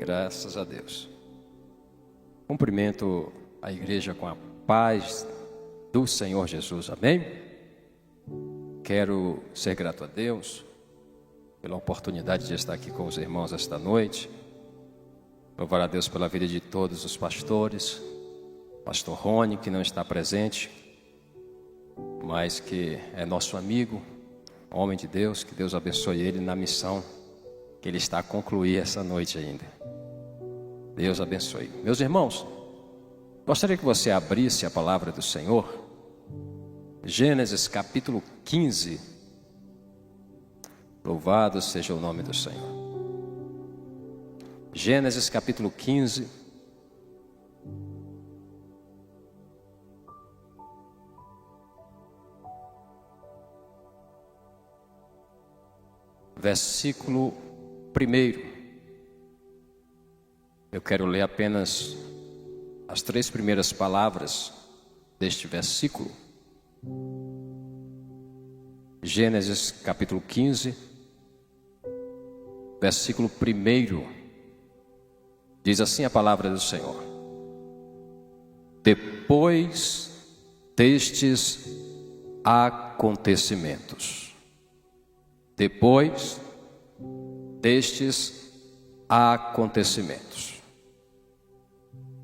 Graças a Deus. Cumprimento a igreja com a paz do Senhor Jesus, amém? Quero ser grato a Deus pela oportunidade de estar aqui com os irmãos esta noite. Louvar a Deus pela vida de todos os pastores, pastor Rony, que não está presente, mas que é nosso amigo, homem de Deus, que Deus abençoe ele na missão que ele está a concluir essa noite ainda. Deus abençoe. Meus irmãos, gostaria que você abrisse a palavra do Senhor, Gênesis capítulo 15. Louvado seja o nome do Senhor. Gênesis capítulo 15. Versículo 1. Eu quero ler apenas as 3 primeiras palavras deste versículo. Gênesis capítulo 15, versículo 1. Diz assim a palavra do Senhor: depois destes acontecimentos. Depois destes acontecimentos.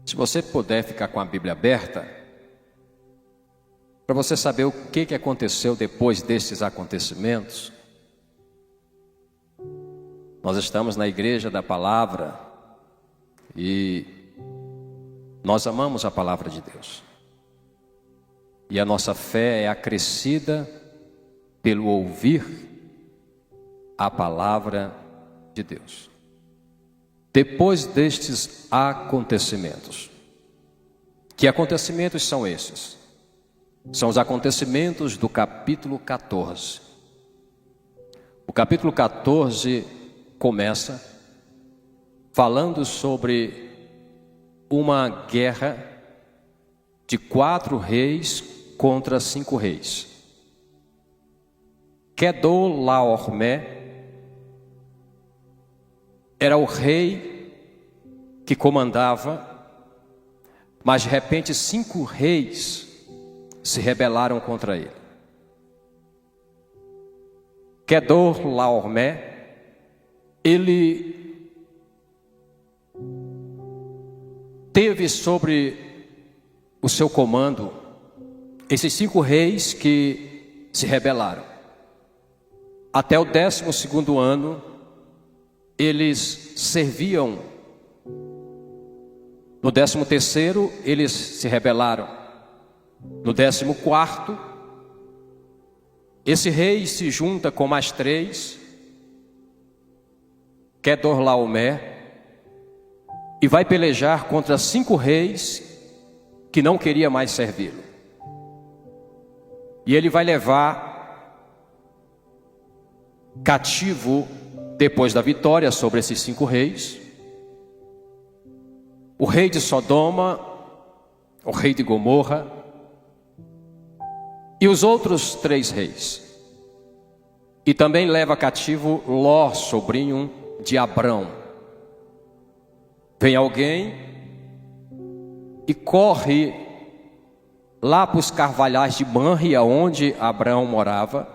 Se você puder ficar com a Bíblia aberta, para você saber o que aconteceu depois destes acontecimentos. Nós estamos na igreja da palavra e nós amamos a palavra de Deus. E a nossa fé é acrescida pelo ouvir a palavra de Deus. Depois destes acontecimentos. Que acontecimentos são esses? São os acontecimentos do capítulo 14. O capítulo 14 começa falando sobre uma guerra de 4 reis contra 5 reis. Quedorlaomer era o rei que comandava, mas de repente 5 reis se rebelaram contra ele. Quedorlaomer, ele teve sobre o seu comando esses 5 reis que se rebelaram. Até o 12º ano, eles serviam. No 13º, eles se rebelaram. No 14º, esse rei se junta com mais 3, Quedorlaomer, e vai pelejar contra 5 reis que não queriam mais servi-lo. E ele vai levar cativo, depois da vitória sobre esses 5 reis, o rei de Sodoma, o rei de Gomorra e os outros 3 reis. E também leva cativo Ló, sobrinho de Abrão. Vem alguém e corre lá para os carvalhais de Manre, onde Abrão morava,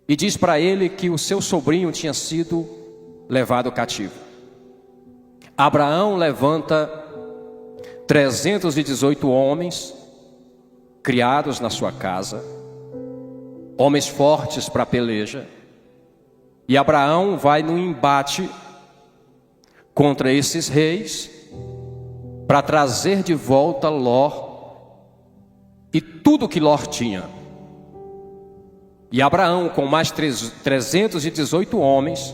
e diz para ele que o seu sobrinho tinha sido levado cativo. Abraão levanta 318 homens criados na sua casa, homens fortes para a peleja, e Abraão vai no embate contra esses reis para trazer de volta Ló e tudo que Ló tinha. E Abraão, com mais 318 homens,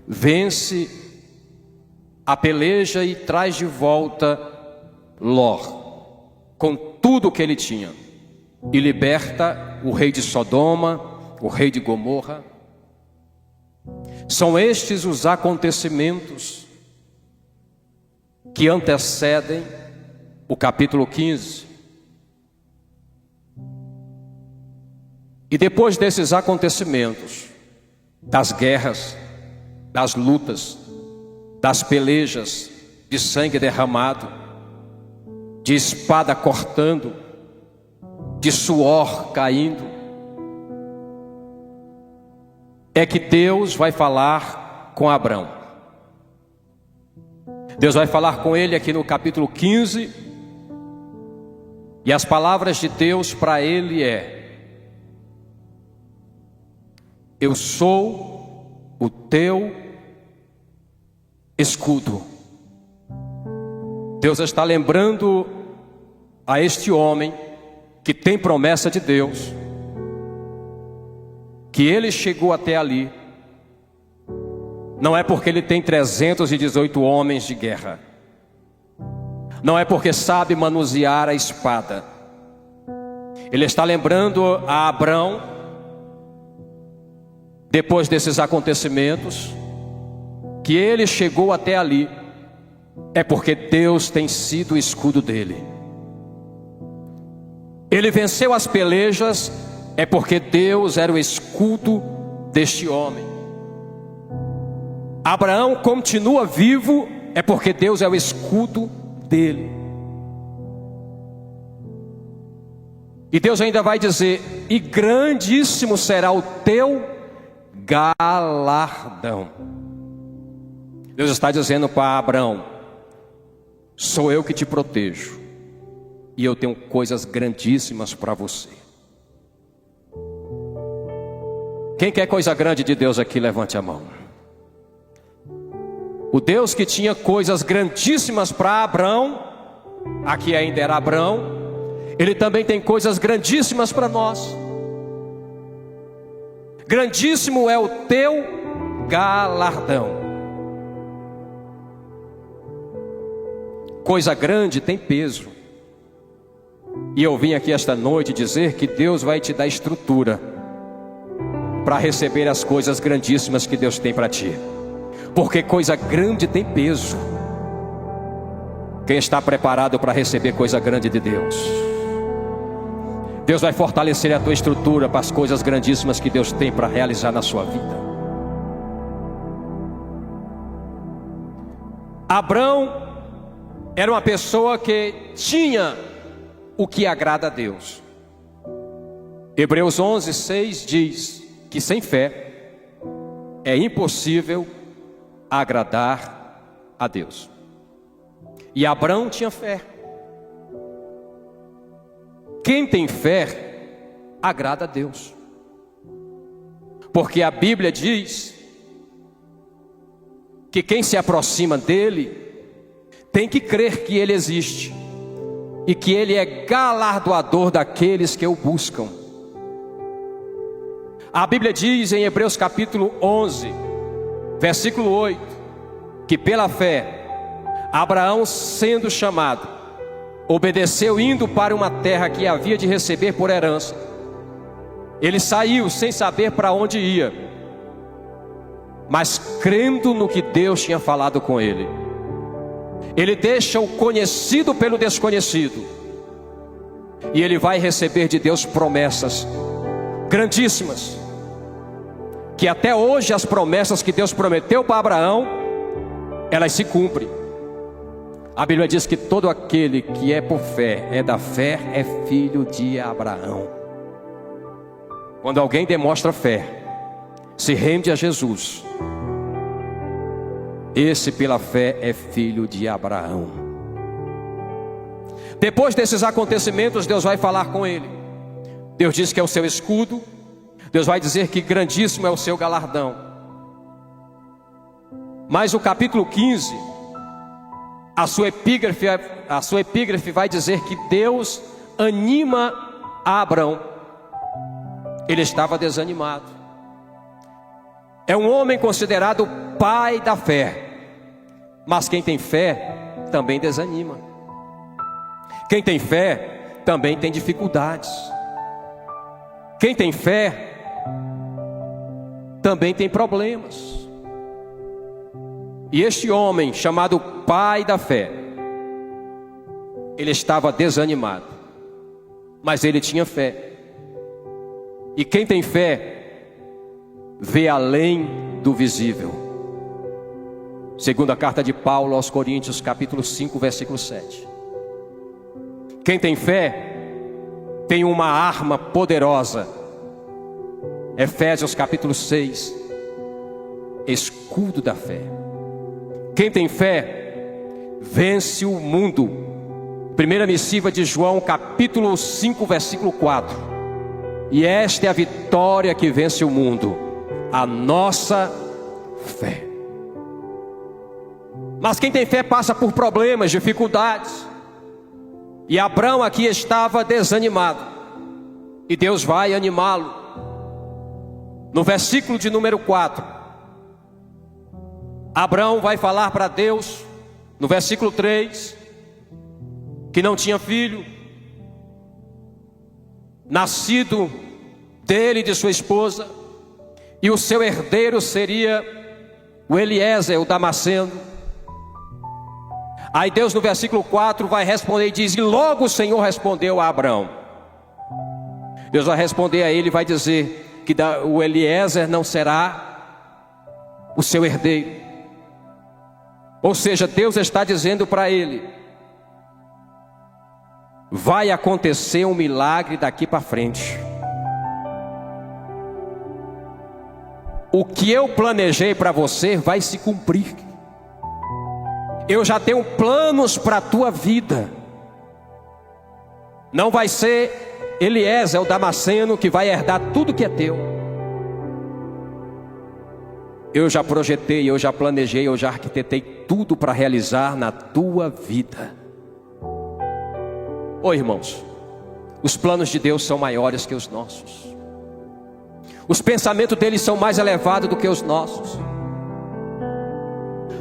vence a peleja e traz de volta Ló, com tudo que ele tinha, e liberta o rei de Sodoma, o rei de Gomorra. São estes os acontecimentos que antecedem o capítulo 15. E depois desses acontecimentos, das guerras, das lutas, das pelejas, de sangue derramado, de espada cortando, de suor caindo, é que Deus vai falar com Abrão. Deus vai falar com ele aqui no capítulo 15, e as palavras de Deus para ele eu sou o teu escudo. Deus está lembrando a este homem que tem promessa de Deus, que ele chegou até ali, não é porque ele tem 318 homens de guerra, não é porque sabe manusear a espada. Ele está lembrando a Abrão, depois desses acontecimentos, que ele chegou até ali, é porque Deus tem sido o escudo dele. Ele venceu as pelejas, é porque Deus era o escudo deste homem. Abraão continua vivo, é porque Deus é o escudo dele. E Deus ainda vai dizer: e grandíssimo será o teu galardão. Deus está dizendo para Abraão: sou eu que te protejo, e eu tenho coisas grandíssimas para você. Quem quer coisa grande de Deus aqui, levante a mão. O Deus que tinha coisas grandíssimas para Abraão, aqui ainda era Abraão, Ele também tem coisas grandíssimas para nós. Grandíssimo é o teu galardão. Coisa grande tem peso. E eu vim aqui esta noite dizer que Deus vai te dar estrutura para receber as coisas grandíssimas que Deus tem para ti. Porque coisa grande tem peso. Quem está preparado para receber coisa grande de Deus? Deus vai fortalecer a tua estrutura para as coisas grandíssimas que Deus tem para realizar na sua vida. Abrão era uma pessoa que tinha o que agrada a Deus. Hebreus 11:6 diz que sem fé é impossível agradar a Deus. E Abrão tinha fé. Quem tem fé agrada a Deus, porque a Bíblia diz que quem se aproxima dele tem que crer que ele existe e que ele é galardoador daqueles que o buscam. A Bíblia diz em Hebreus capítulo 11, versículo 8, que pela fé Abraão, sendo chamado, obedeceu indo para uma terra que havia de receber por herança. Ele saiu sem saber para onde ia, mas crendo no que Deus tinha falado com ele. Ele deixa o conhecido pelo desconhecido, e ele vai receber de Deus promessas grandíssimas, que até hoje as promessas que Deus prometeu para Abraão, elas se cumprem. A Bíblia diz que todo aquele que é por fé, é da fé, é filho de Abraão. Quando alguém demonstra fé, se rende a Jesus, esse pela fé é filho de Abraão. Depois desses acontecimentos, Deus vai falar com ele. Deus diz que é o seu escudo. Deus vai dizer que grandíssimo é o seu galardão. Mas o capítulo 15, a sua epígrafe vai dizer que Deus anima a Abrão. Ele estava desanimado. É um homem considerado pai da fé, mas quem tem fé também desanima. Quem tem fé também tem dificuldades. Quem tem fé também tem problemas. E este homem, chamado pai da fé, ele estava desanimado, mas ele tinha fé. E quem tem fé vê além do visível. Segunda carta de Paulo aos Coríntios, capítulo 5, versículo 7. Quem tem fé tem uma arma poderosa. Efésios capítulo 6, escudo da fé. Quem tem fé vence o mundo. Primeira missiva de João, capítulo 5, versículo 4. E esta é a vitória que vence o mundo, a nossa fé. Mas quem tem fé passa por problemas, dificuldades. E Abraão aqui estava desanimado, e Deus vai animá-lo. No versículo de número 4, Abraão vai falar para Deus, no versículo 3, que não tinha filho, nascido dele e de sua esposa, e o seu herdeiro seria o Eliezer, o Damasceno. Aí Deus no versículo 4 vai responder e diz: e logo o Senhor respondeu a Abraão. Deus vai responder a ele e vai dizer que o Eliezer não será o seu herdeiro. Ou seja, Deus está dizendo para ele: vai acontecer um milagre daqui para frente. O que eu planejei para você vai se cumprir. Eu já tenho planos para a tua vida. Não vai ser Eliezer, o Damasceno, que vai herdar tudo que é teu. Eu já projetei, eu já planejei, eu já arquitetei tudo para realizar na tua vida. Ô irmãos, os planos de Deus são maiores que os nossos. Os pensamentos dele são mais elevados do que os nossos.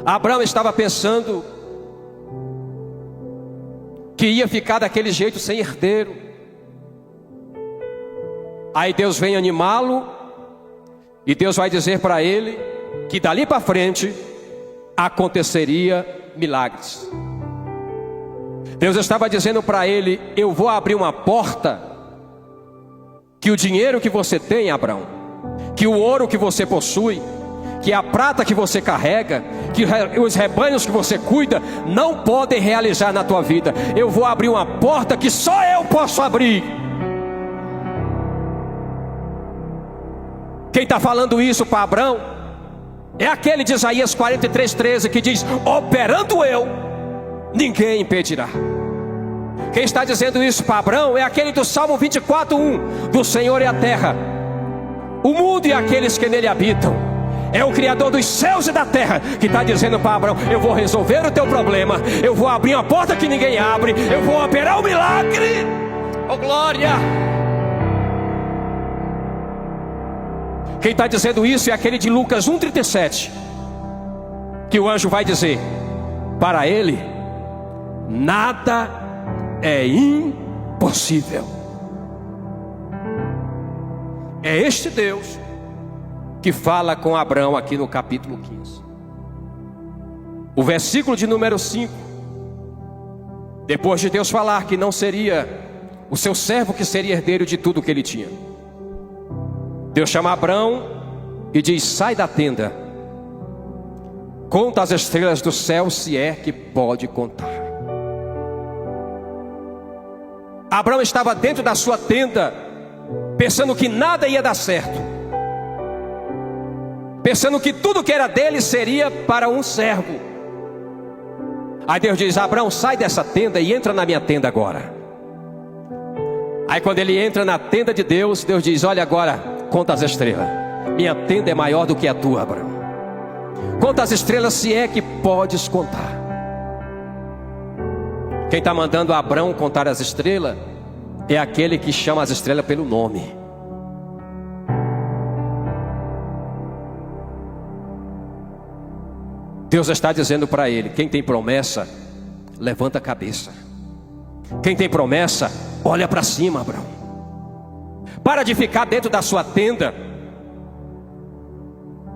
Abraão estava pensando que ia ficar daquele jeito sem herdeiro. Aí Deus vem animá-lo, e Deus vai dizer para ele que dali para frente aconteceria milagres. Deus estava dizendo para ele: eu vou abrir uma porta, que o dinheiro que você tem, Abraão, que o ouro que você possui, que a prata que você carrega, que os rebanhos que você cuida, não podem realizar na tua vida. Eu vou abrir uma porta que só eu posso abrir. Quem está falando isso para Abraão é aquele de Isaías 43:13, que diz: operando eu, ninguém impedirá. Quem está dizendo isso para Abraão é aquele do Salmo 24:1, do Senhor é a terra, o mundo e aqueles que nele habitam. É o Criador dos céus e da terra que está dizendo para Abraão: eu vou resolver o teu problema, eu vou abrir uma porta que ninguém abre, eu vou operar um milagre. Oh glória! Quem está dizendo isso é aquele de Lucas 1,37, que o anjo vai dizer: para ele nada é impossível. É este Deus que fala com Abraão aqui no capítulo 15. O versículo de número 5, depois de Deus falar que não seria o seu servo que seria herdeiro de tudo que ele tinha, Deus chama Abraão e diz: sai da tenda, conta as estrelas do céu, se é que pode contar. Abraão estava dentro da sua tenda, pensando que nada ia dar certo, pensando que tudo que era dele seria para um servo. Aí Deus diz: Abraão, sai dessa tenda e entra na minha tenda agora. Aí quando ele entra na tenda de Deus, Deus diz: olha agora, conta as estrelas. Minha tenda é maior do que a tua, Abraão. Conta as estrelas, se é que podes contar. Quem está mandando Abraão contar as estrelas é aquele que chama as estrelas pelo nome. Deus está dizendo para ele: quem tem promessa, levanta a cabeça. Quem tem promessa, olha para cima, Abraão. Para de ficar dentro da sua tenda,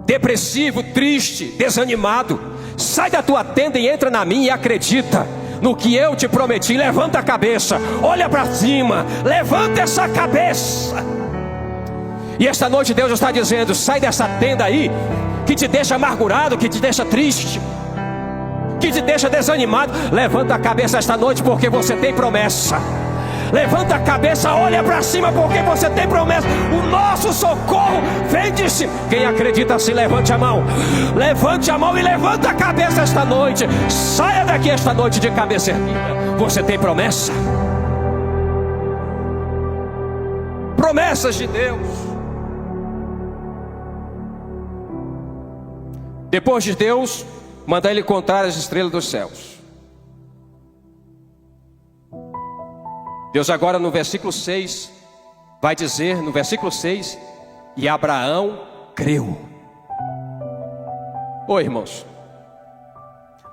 depressivo, triste, desanimado. Sai da tua tenda e entra na minha e acredita no que eu te prometi. Levanta a cabeça, olha para cima, levanta essa cabeça. E esta noite Deus está dizendo: sai dessa tenda aí, que te deixa amargurado, que te deixa triste. que te deixa desanimado, levanta a cabeça esta noite, porque você tem promessa. Levanta a cabeça, olha para cima, porque você tem promessa. O nosso socorro vem de cima. Quem acredita assim, levante a mão. Levante a mão e levanta a cabeça esta noite. Saia daqui esta noite de cabeça erguida. Você tem promessa. Promessas de Deus. Depois de Deus mandar ele contar as estrelas dos céus, Deus agora no versículo 6 vai dizer, no versículo 6, e Abraão creu. Ô irmãos,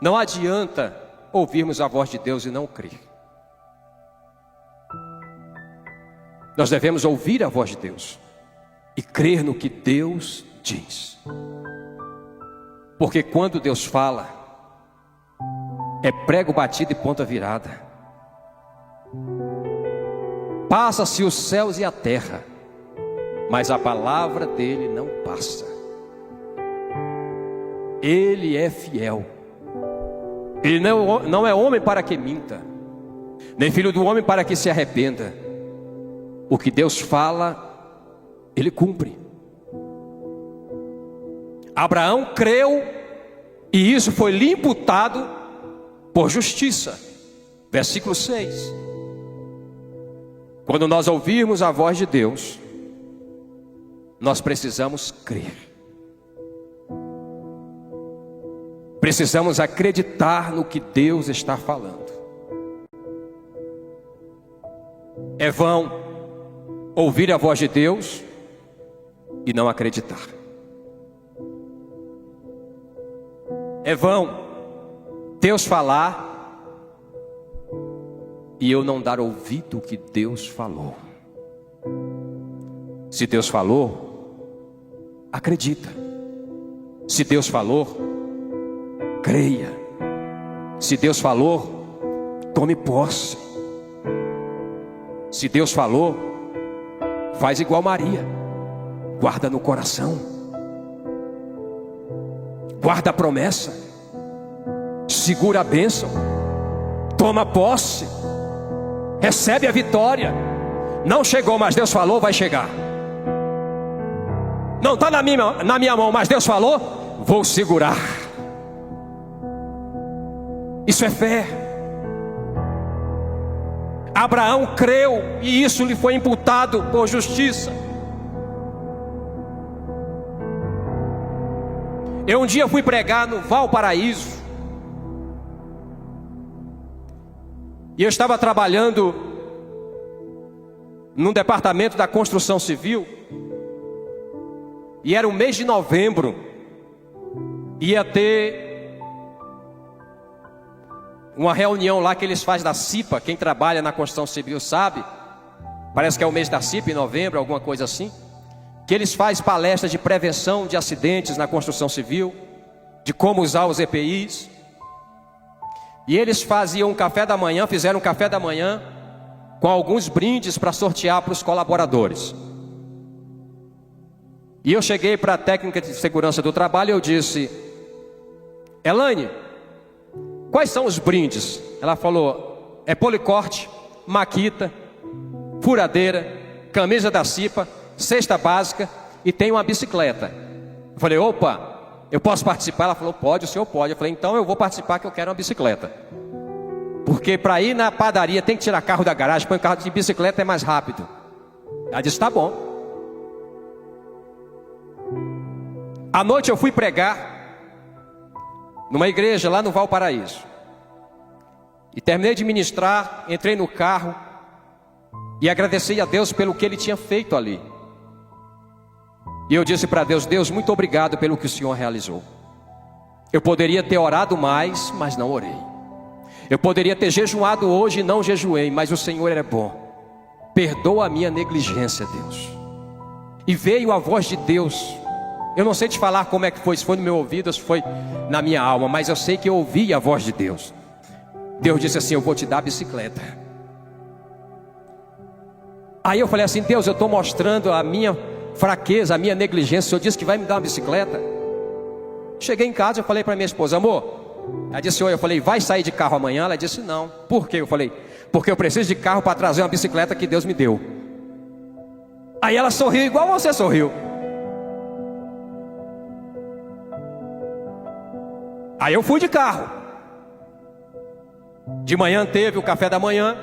não adianta ouvirmos a voz de Deus e não crer. Nós devemos ouvir a voz de Deus e crer no que Deus diz. Porque quando Deus fala, é prego batido e ponta virada. Passa-se os céus e a terra, mas a palavra dele não passa. Ele é fiel. Ele não é homem para que minta, nem filho do homem para que se arrependa. O que Deus fala, ele cumpre. Abraão creu, e isso foi lhe imputado por justiça. Versículo 6. Quando nós ouvirmos a voz de Deus, nós precisamos crer. Precisamos acreditar no que Deus está falando. É vão ouvir a voz de Deus e não acreditar. É vão Deus falar e eu não dar ouvido ao que Deus falou. Se Deus falou, acredita. Se Deus falou, creia. Se Deus falou, tome posse. Se Deus falou, faz igual Maria, guarda no coração, guarda a promessa, segura a bênção, toma posse, recebe a vitória. Não chegou, mas Deus falou, vai chegar. Não está na minha mão, mas Deus falou, vou segurar. Isso é fé. Abraão creu e isso lhe foi imputado por justiça. Eu um dia fui pregar no Valparaíso, e eu estava trabalhando num departamento da construção civil, e era o mês de novembro, ia ter uma reunião lá que eles fazem da CIPA. Quem trabalha na construção civil sabe, parece que é o mês da CIPA, em novembro, alguma coisa assim, que eles fazem palestras de prevenção de acidentes na construção civil, de como usar os EPIs. E eles fizeram um café da manhã com alguns brindes para sortear para os colaboradores. E eu cheguei para a técnica de segurança do trabalho e eu disse: Elaine, quais são os brindes? Ela falou: é policorte, maquita, furadeira, camisa da CIPA, cesta básica e tem uma bicicleta. Eu falei: opa, eu posso participar? Ela falou: pode, o senhor pode. Eu falei: então eu vou participar, que eu quero uma bicicleta. Porque para ir na padaria tem que tirar carro da garagem, põe carro de bicicleta, é mais rápido. Ela disse: tá bom. À noite eu fui pregar numa igreja lá no Valparaíso. E terminei de ministrar, entrei no carro e agradeci a Deus pelo que Ele tinha feito ali. E eu disse para Deus: Deus, muito obrigado pelo que o Senhor realizou. Eu poderia ter orado mais, mas não orei. Eu poderia ter jejuado hoje e não jejuei, mas o Senhor é bom. Perdoa a minha negligência, Deus. E veio a voz de Deus. Eu não sei te falar como é que foi, se foi no meu ouvido ou se foi na minha alma, mas eu sei que eu ouvi a voz de Deus. Deus disse assim: eu vou te dar a bicicleta. Aí eu falei assim: Deus, eu estou mostrando a minha fraqueza, a minha negligência. O Senhor disse que vai me dar uma bicicleta. Cheguei em casa e falei para minha esposa: amor, Ela disse: oi. Eu falei: vai sair de carro amanhã? Ela disse: não. Por quê? Eu falei: porque eu preciso de carro para trazer uma bicicleta que Deus me deu. Aí ela sorriu igual você sorriu. Aí eu fui de carro. De manhã teve o café da manhã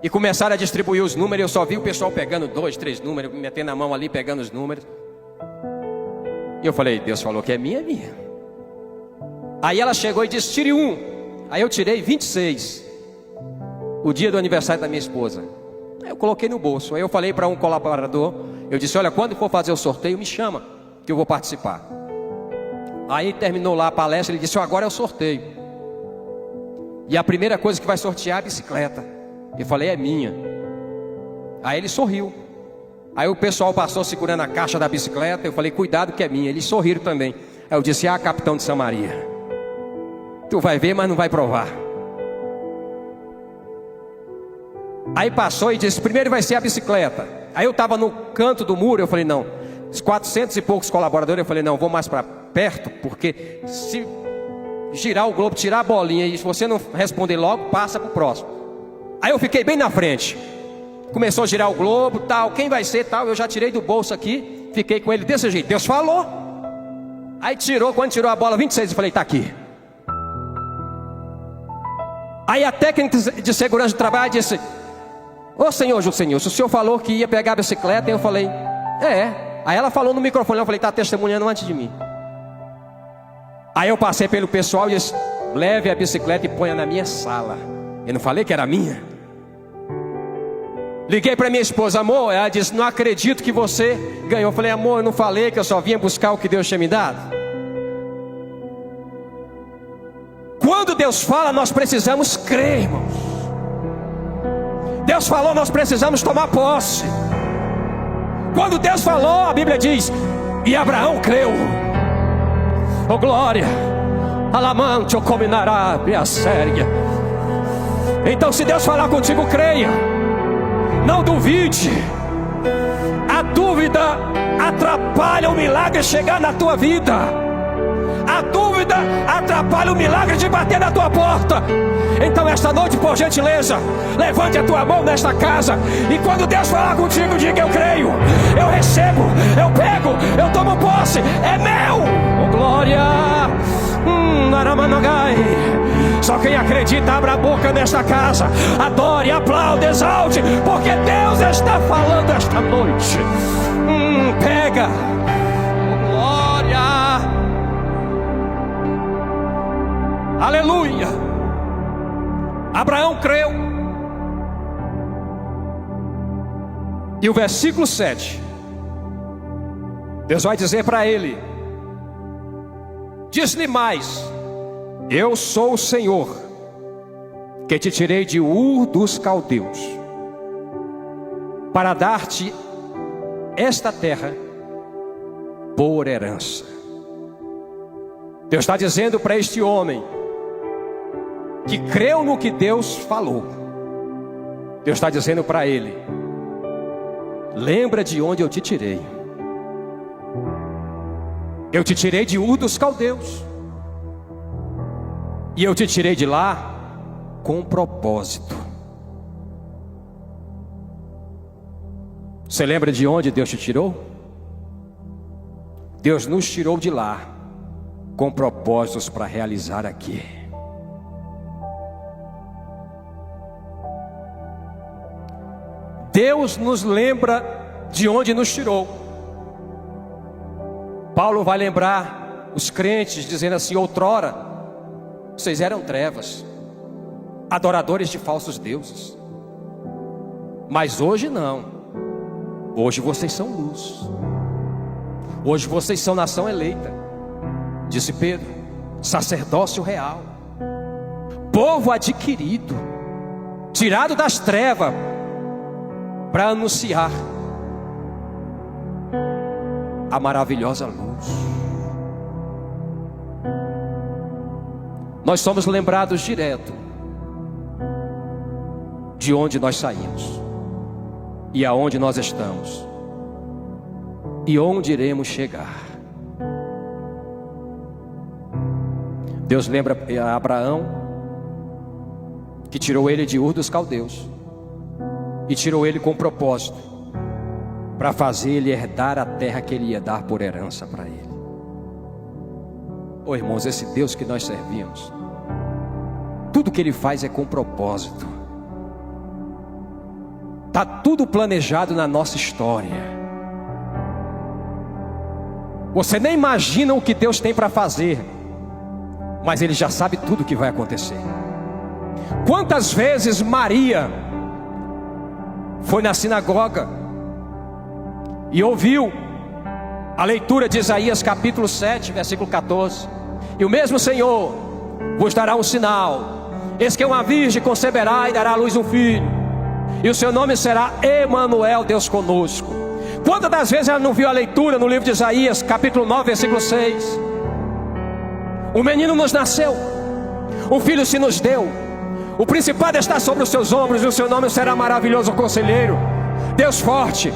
e começaram a distribuir os números. Eu só vi o pessoal pegando 2, 3 números, metendo a mão ali, pegando os números. E eu falei: Deus falou que é minha, é minha. Aí ela chegou e disse: tire 1. Aí eu tirei 26. O dia do aniversário da minha esposa. Aí eu coloquei no bolso. Aí eu falei para um colaborador, eu disse: olha, quando for fazer o sorteio, me chama, que eu vou participar. Aí terminou lá a palestra, ele disse: agora é o sorteio. E a primeira coisa que vai sortear é a bicicleta. Eu falei: é minha. Aí ele sorriu. Aí o pessoal passou segurando a caixa da bicicleta. Eu falei: cuidado que é minha. Eles sorriram também. Aí eu disse: ah, capitão de Samaria, tu vai ver, mas não vai provar. Aí passou e disse: primeiro vai ser a bicicleta. Aí eu estava no canto do muro. Eu falei: não, os 400 e poucos colaboradores. Eu falei: não, vou mais para perto, porque se girar o globo, tirar a bolinha e se você não responder logo, passa para o próximo. Aí eu fiquei bem na frente. Começou a girar o globo, tal, quem vai ser, tal. Eu já tirei do bolso aqui, fiquei com ele desse jeito. Deus falou. Aí tirou, quando tirou a bola 26, eu falei: tá aqui. Aí a técnica de segurança de trabalho disse: ô senhor Juscelino, se o senhor falou que ia pegar a bicicleta. Eu falei: é. Aí ela falou no microfone, eu falei: tá testemunhando antes de mim. Aí eu passei pelo pessoal e disse: leve a bicicleta e ponha na minha sala. Eu não falei que era minha? Liguei para minha esposa: amor. Ela disse: não acredito que você ganhou. Eu falei: amor, eu não falei que eu só vinha buscar o que Deus tinha me dado? Quando Deus fala, nós precisamos crer, irmãos. Deus falou, nós precisamos tomar posse. Quando Deus falou, a Bíblia diz: e Abraão creu. Oh glória, alamante, o combinará a séria. Então se Deus falar contigo, creia. Não duvide. A dúvida atrapalha o milagre chegar na tua vida. A dúvida atrapalha o milagre de bater na tua porta. Então esta noite, por gentileza, levante a tua mão nesta casa, e quando Deus falar contigo, diga: eu creio, eu recebo, eu pego, eu tomo posse, é meu. Oh glória. Naramanagai. Só quem acredita, abra a boca nesta casa, adore, aplaude, exalte, porque Deus está falando esta noite. Pega. Oh glória. Aleluia. Abraão creu. E o versículo 7, Deus vai dizer para ele: diz-lhe mais: eu sou o Senhor, que te tirei de Ur dos Caldeus, para dar-te esta terra por herança. Deus está dizendo para este homem que creu no que Deus falou. Deus está dizendo para ele: lembra de onde eu te tirei. Eu te tirei de Ur dos Caldeus, e eu te tirei de lá com um propósito. Você lembra de onde Deus te tirou? Deus nos tirou de lá com propósitos para realizar aqui. Deus nos lembra de onde nos tirou. Paulo vai lembrar os crentes dizendo assim: outrora vocês eram trevas, adoradores de falsos deuses, mas hoje não. Hoje vocês são luz. Hoje vocês são nação eleita, disse Pedro, sacerdócio real, povo adquirido, tirado das trevas, para anunciar a maravilhosa luz. Nós somos lembrados direto de onde nós saímos, e aonde nós estamos, e onde iremos chegar. Deus lembra a Abraão que tirou ele de Ur dos Caldeus e tirou ele com propósito para fazer ele herdar a terra que ele ia dar por herança para ele. Oh, irmãos, esse Deus que nós servimos, tudo que ele faz é com propósito. Está tudo planejado na nossa história. Você nem imagina o que Deus tem para fazer, mas Ele já sabe tudo o que vai acontecer. Quantas vezes Maria foi na sinagoga e ouviu a leitura de Isaías capítulo 7, versículo 14. E o mesmo Senhor vos dará um sinal: eis que uma virgem conceberá e dará à luz um filho, e o seu nome será Emanuel, Deus conosco. Quantas das vezes ela não viu a leitura no livro de Isaías capítulo 9, versículo 6? Um menino nos nasceu, um filho se nos deu, o principado está sobre os seus ombros, e o seu nome será Maravilhoso Conselheiro, Deus Forte,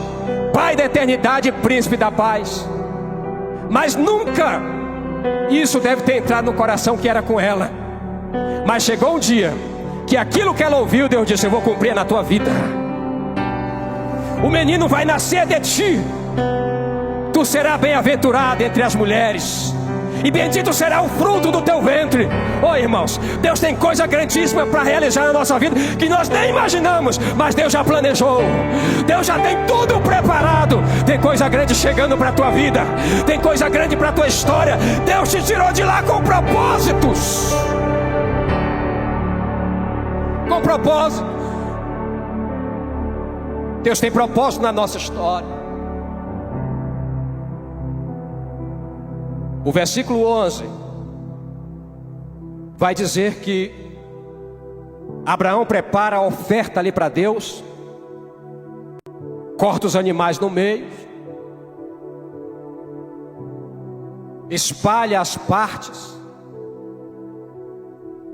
Pai da Eternidade e Príncipe da Paz. Mas nunca isso deve ter entrado no coração que era com ela. Mas chegou um dia que aquilo que ela ouviu, Deus disse: eu vou cumprir na tua vida. O menino vai nascer de ti, tu serás bem-aventurado entre as mulheres, e bendito será o fruto do teu ventre. Oh, irmãos, Deus tem coisa grandíssima para realizar na nossa vida, que nós nem imaginamos, mas Deus já planejou. Deus já tem tudo preparado. Tem coisa grande chegando para a tua vida, tem coisa grande para a tua história. Deus te tirou de lá com propósitos. Com propósito. Deus tem propósito na nossa história. O versículo 11 vai dizer que Abraão prepara a oferta ali para Deus, corta os animais no meio, espalha as partes.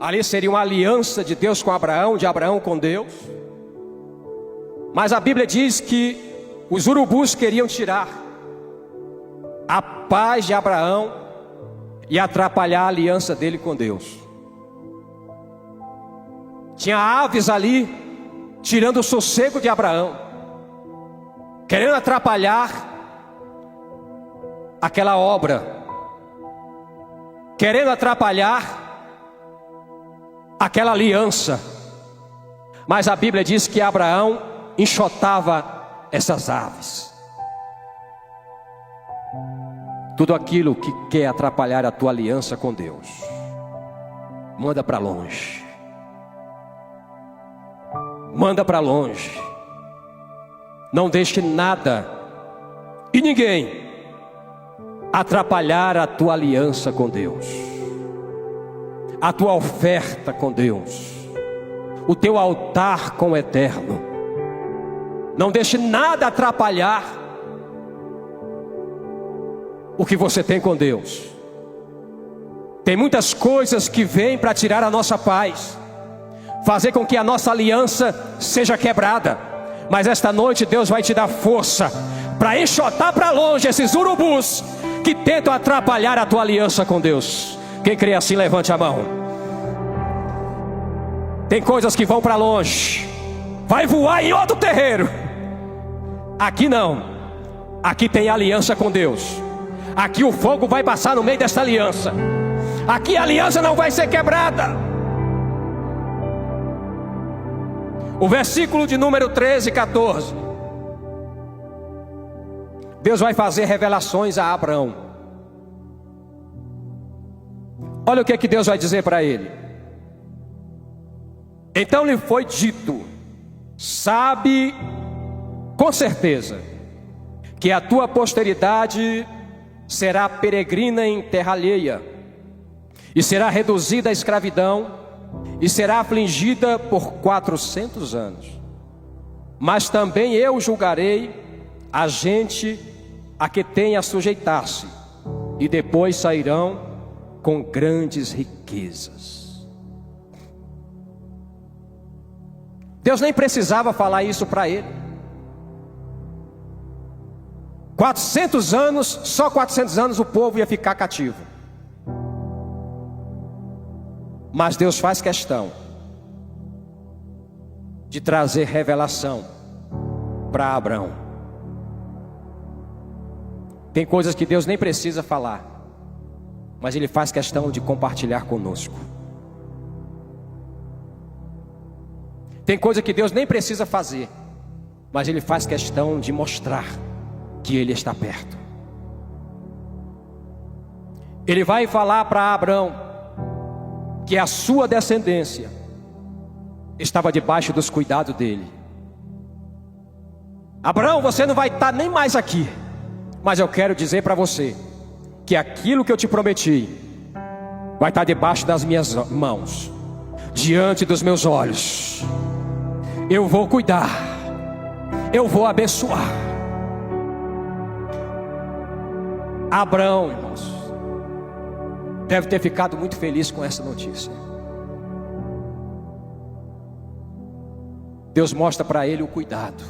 Ali seria uma aliança de Deus com Abraão, de Abraão com Deus. Mas a Bíblia diz que os urubus queriam tirar a paz de Abraão e atrapalhar a aliança dele com Deus. Tinha aves ali tirando o sossego de Abraão, querendo atrapalhar aquela obra, querendo atrapalhar aquela aliança. Mas a Bíblia diz que Abraão enxotava essas aves. Tudo aquilo que quer atrapalhar a tua aliança com Deus, manda para longe. Manda para longe. Não deixe nada e ninguém atrapalhar a tua aliança com Deus, a tua oferta com Deus, o teu altar com o Eterno. Não deixe nada atrapalhar o que você tem com Deus. Tem muitas coisas que vêm para tirar a nossa paz, fazer com que a nossa aliança seja quebrada. Mas esta noite Deus vai te dar força para enxotar para longe esses urubus que tentam atrapalhar a tua aliança com Deus. Quem crê assim, levante a mão. Tem coisas que vão para longe, vai voar em outro terreiro. Aqui não. Aqui tem aliança com Deus. Aqui o fogo vai passar no meio dessa aliança. Aqui a aliança não vai ser quebrada. O versículo de número 13 e 14. Deus vai fazer revelações a Abraão. Olha o que Deus vai dizer para ele. Então lhe foi dito: sabe com certeza que a tua posteridade será peregrina em terra alheia, e será reduzida à escravidão, e será afligida por 400 anos. Mas também eu julgarei a gente a que tem a sujeitar-se, e depois sairão com grandes riquezas. Deus nem precisava falar isso para ele. 400 anos, só 400 anos o povo ia ficar cativo. Mas Deus faz questão de trazer revelação para Abraão. Tem coisas que Deus nem precisa falar, mas Ele faz questão de compartilhar conosco. Tem coisa que Deus nem precisa fazer, mas Ele faz questão de mostrar que Ele está perto. Ele vai falar para Abraão que a sua descendência estava debaixo dos cuidados dele. Abraão, você não vai estar nem mais aqui, mas eu quero dizer para você que aquilo que eu te prometi vai estar debaixo das minhas mãos, diante dos meus olhos. Eu vou cuidar, eu vou abençoar. Abraão, irmãos, deve ter ficado muito feliz com essa notícia. Deus mostra para ele o cuidado.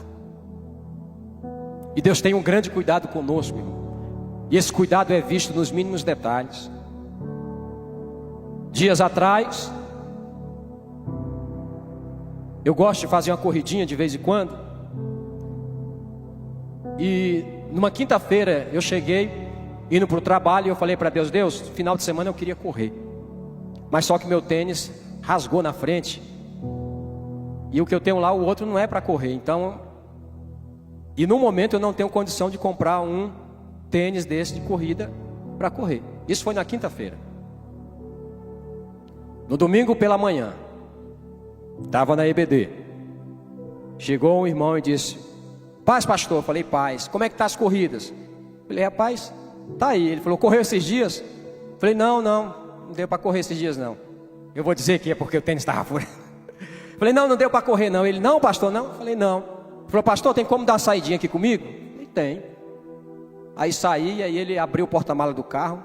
E Deus tem um grande cuidado conosco, irmão. E esse cuidado é visto nos mínimos detalhes. Dias atrás, eu gosto de fazer uma corridinha de vez em quando. E numa quinta-feira eu cheguei, indo para o trabalho, e eu falei para Deus: Deus, final de semana eu queria correr, mas só que meu tênis rasgou na frente, e o que eu tenho lá, o outro não é para correr. Então, e no momento eu não tenho condição de comprar um tênis desse de corrida para correr. Isso foi na quinta-feira. No domingo pela manhã, estava na EBD, chegou um irmão e disse: paz, pastor. Eu falei: paz, como é que tá as corridas? Eu falei: rapaz, tá aí. Ele falou: correu esses dias? Eu falei: não deu para correr esses dias não. Eu vou dizer que é porque o tênis estava fora. Eu falei: não deu para correr não. Ele: não, pastor, não. Eu falei: não. Ele falou: pastor, tem como dar uma saidinha aqui comigo? Eu falei: tem. Aí saí, aí ele abriu o porta-mala do carro,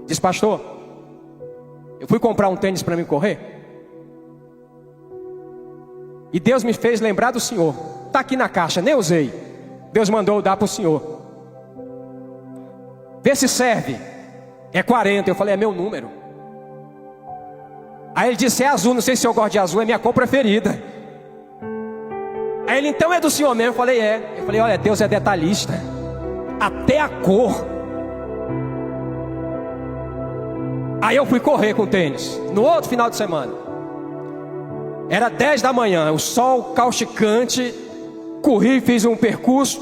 disse: pastor, eu fui comprar um tênis para mim correr, e Deus me fez lembrar do senhor. Está aqui na caixa, nem usei. Deus mandou eu dar para o senhor. Vê se serve. É 40. Eu falei: é meu número. Aí ele disse: é azul, não sei se eu gosto de azul, é minha cor preferida. Aí ele: então é do senhor mesmo? Eu falei: é. Eu falei: olha, Deus é detalhista, até a cor. Aí eu fui correr com o tênis. No outro final de semana, era 10 da manhã, o sol causticante. Corri, fiz um percurso,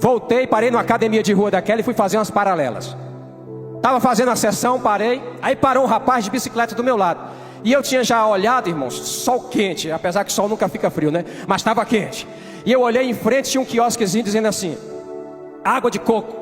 voltei, parei numa academia de rua daquela e fui fazer umas paralelas. Estava fazendo a sessão, parei. Aí parou um rapaz de bicicleta do meu lado. E eu tinha já olhado, irmãos, sol quente, apesar que o sol nunca fica frio, né? Mas estava quente. E eu olhei em frente, tinha um quiosquezinho dizendo assim: água de coco,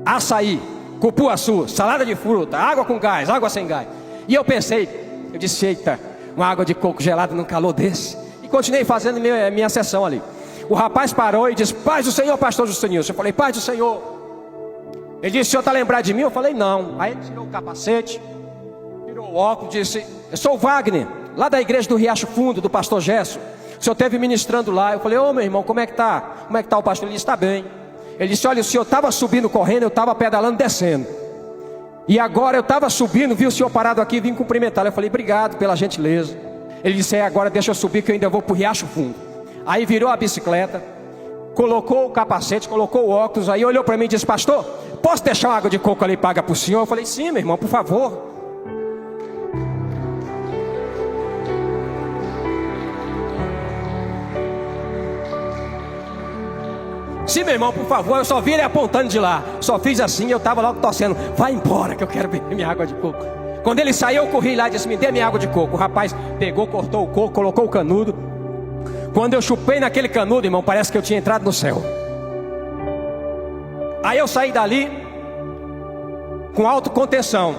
açaí, cupuaçu, salada de fruta, água com gás, água sem gás. E eu pensei, eu disse: eita, uma água de coco gelada num calor desse. E continuei fazendo minha sessão ali. O rapaz parou e disse: paz do Senhor, pastor Justinilson. Eu falei: paz do Senhor. Ele disse: o senhor está lembrado de mim? Eu falei: não. Aí ele tirou o capacete, tirou o óculos, disse: eu sou o Wagner, lá da igreja do Riacho Fundo, do pastor Gesso. O senhor esteve ministrando lá. Eu falei: ô meu irmão, como é que está? Como é que está o pastor? Ele disse: está bem. Ele disse: olha, o senhor estava subindo correndo, eu estava pedalando descendo. E agora eu estava subindo, vi o senhor parado aqui e vim cumprimentá-lo. Eu falei: obrigado pela gentileza. Ele disse: agora deixa eu subir que eu ainda vou para o Riacho Fundo. Aí virou a bicicleta, colocou o capacete, colocou o óculos, aí olhou para mim e disse: pastor, posso deixar uma água de coco ali paga para o senhor? Eu falei: sim, meu irmão, por favor. Sim, meu irmão, por favor. Eu só vi ele apontando de lá, só fiz assim e eu estava logo torcendo: vai embora que eu quero beber minha água de coco. Quando ele saiu, eu corri lá e disse: me dê minha água de coco. O rapaz pegou, cortou o coco, colocou o canudo. Quando eu chupei naquele canudo, irmão, parece que eu tinha entrado no céu. Aí eu saí dali com autocontenção,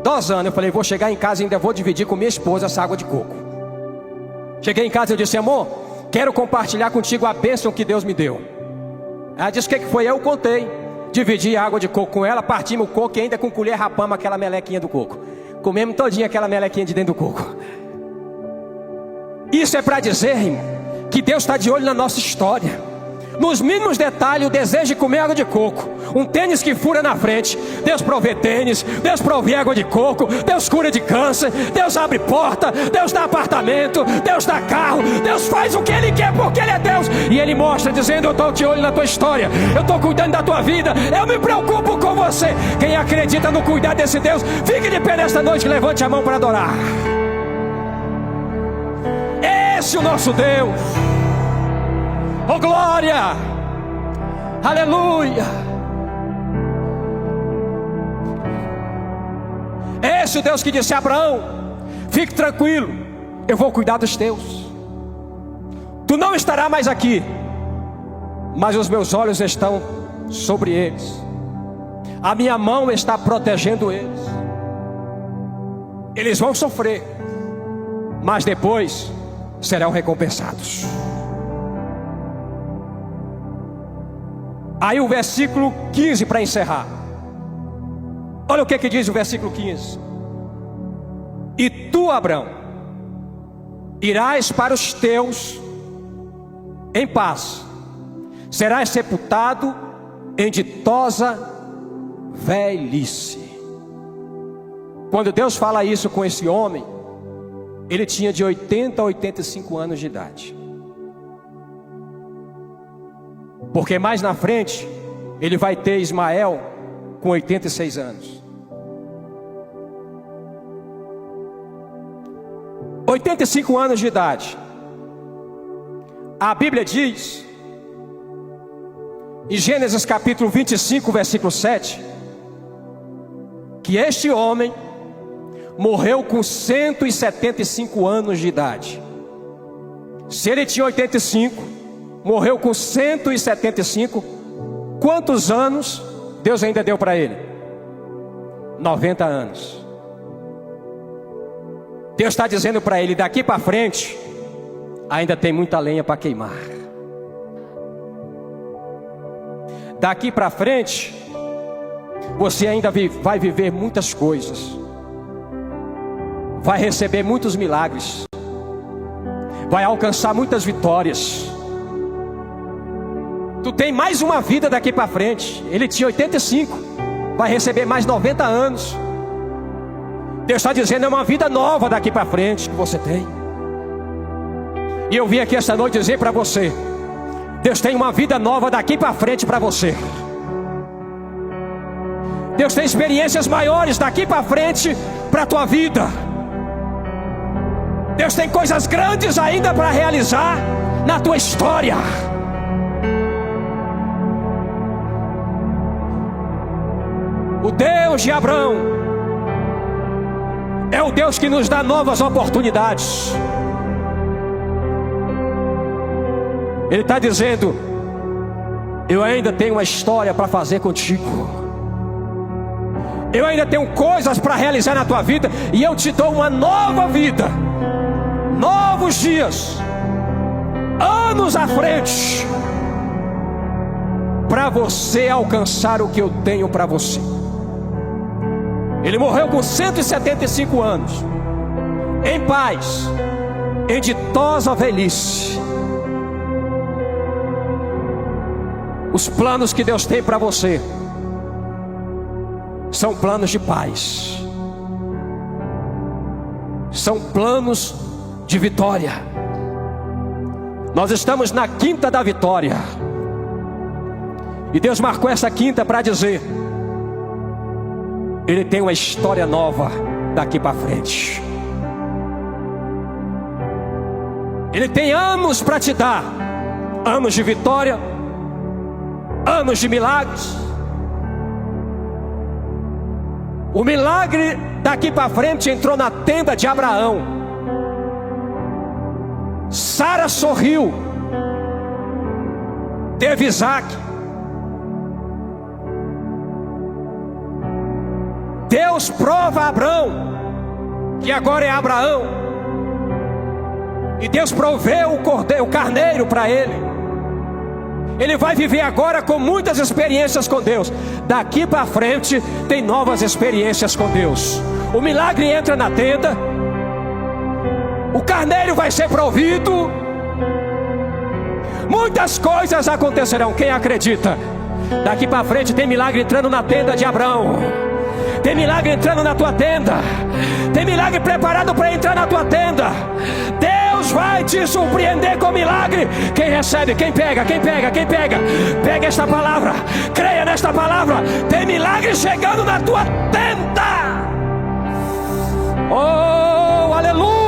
dosando. Eu falei: vou chegar em casa e ainda vou dividir com minha esposa essa água de coco. Cheguei em casa e eu disse: amor, quero compartilhar contigo a bênção que Deus me deu. Ela disse: o que foi? Eu contei. Dividi a água de coco com ela, partimos o coco e ainda com colher rapamos aquela melequinha do coco. Comemos todinha aquela melequinha de dentro do coco. Isso é para dizer, irmão, que Deus está de olho na nossa história. nos mínimos detalhes, o desejo de comer água de coco, um tênis que fura na frente. Deus provê tênis, Deus provê água de coco, Deus cura de câncer, Deus abre porta, Deus dá apartamento, Deus dá carro, Deus faz o que Ele quer porque Ele é Deus. E Ele mostra dizendo: eu estou de olho na tua história, eu estou cuidando da tua vida, eu me preocupo com você. Quem acredita no cuidar desse Deus, fique de pé nesta noite, levante a mão para adorar. Esse é o nosso Deus. Oh glória, aleluia. Esse é o Deus que disse a Abraão: fique tranquilo, eu vou cuidar dos teus. Tu não estarás mais aqui, mas os meus olhos estão sobre eles, a minha mão está protegendo eles. Eles vão sofrer, mas depois serão recompensados. Aí o versículo 15 para encerrar. Olha o que diz o versículo 15: e tu, Abrão, irás para os teus em paz, serás sepultado em ditosa velhice. Quando Deus fala isso com esse homem, ele tinha de 80 a 85 anos de idade. Porque mais na frente ele vai ter Ismael com 86 anos. 85 anos de idade. A Bíblia diz, em Gênesis capítulo 25, versículo 7, que este homem morreu com 175 anos de idade. Se ele tinha 85, morreu com 175, quantos anos Deus ainda deu para ele? 90 anos. Deus está dizendo para ele: daqui para frente ainda tem muita lenha para queimar. Daqui para frente você ainda vai viver muitas coisas, vai receber muitos milagres, vai alcançar muitas vitórias. Tu tem mais uma vida daqui para frente. Ele tinha 85, vai receber mais 90 anos. Deus está dizendo: é uma vida nova daqui para frente que você tem. E eu vim aqui esta noite dizer para você: Deus tem uma vida nova daqui para frente para você. Deus tem experiências maiores daqui para frente para a tua vida. Deus tem coisas grandes ainda para realizar na tua história. O Deus de Abraão é o Deus que nos dá novas oportunidades. Ele está dizendo: eu ainda tenho uma história para fazer contigo, eu ainda tenho coisas para realizar na tua vida, e eu te dou uma nova vida, novos dias, anos à frente, para você alcançar o que eu tenho para você. Ele morreu com 175 anos, em paz, em ditosa velhice. Os planos que Deus tem para você são planos de paz, são planos de vitória. Nós estamos na quinta da vitória, e Deus marcou essa quinta para dizer: Ele tem uma história nova daqui para frente. Ele tem anos para te dar, anos de vitória, anos de milagres. O milagre daqui para frente entrou na tenda de Abraão. Sara sorriu, teve Isaac. Deus prova a Abraão que agora é Abraão, e Deus proveu o carneiro para ele. Ele vai viver agora com muitas experiências com Deus. Daqui para frente tem novas experiências com Deus. O milagre entra na tenda, o carneiro vai ser provido, muitas coisas acontecerão. Quem acredita? Daqui para frente tem milagre entrando na tenda de Abraão. Tem milagre entrando na tua tenda. Tem milagre preparado para entrar na tua tenda. Deus vai te surpreender com milagre. Quem recebe, quem pega, quem pega, quem pega. Pega esta palavra, creia nesta palavra. Tem milagre chegando na tua tenda. Oh, aleluia.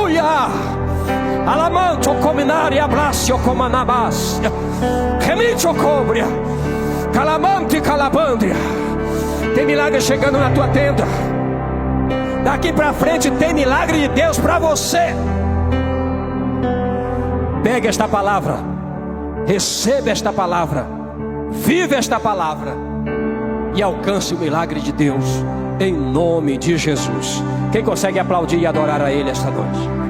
Alamanto cominari abraço comanabas. Remite cobria. Calamante calabandria. Tem milagre chegando na tua tenda. Daqui para frente tem milagre de Deus para você. Pega esta palavra, receba esta palavra, vive esta palavra e alcance o milagre de Deus em nome de Jesus. Quem consegue aplaudir e adorar a Ele esta noite?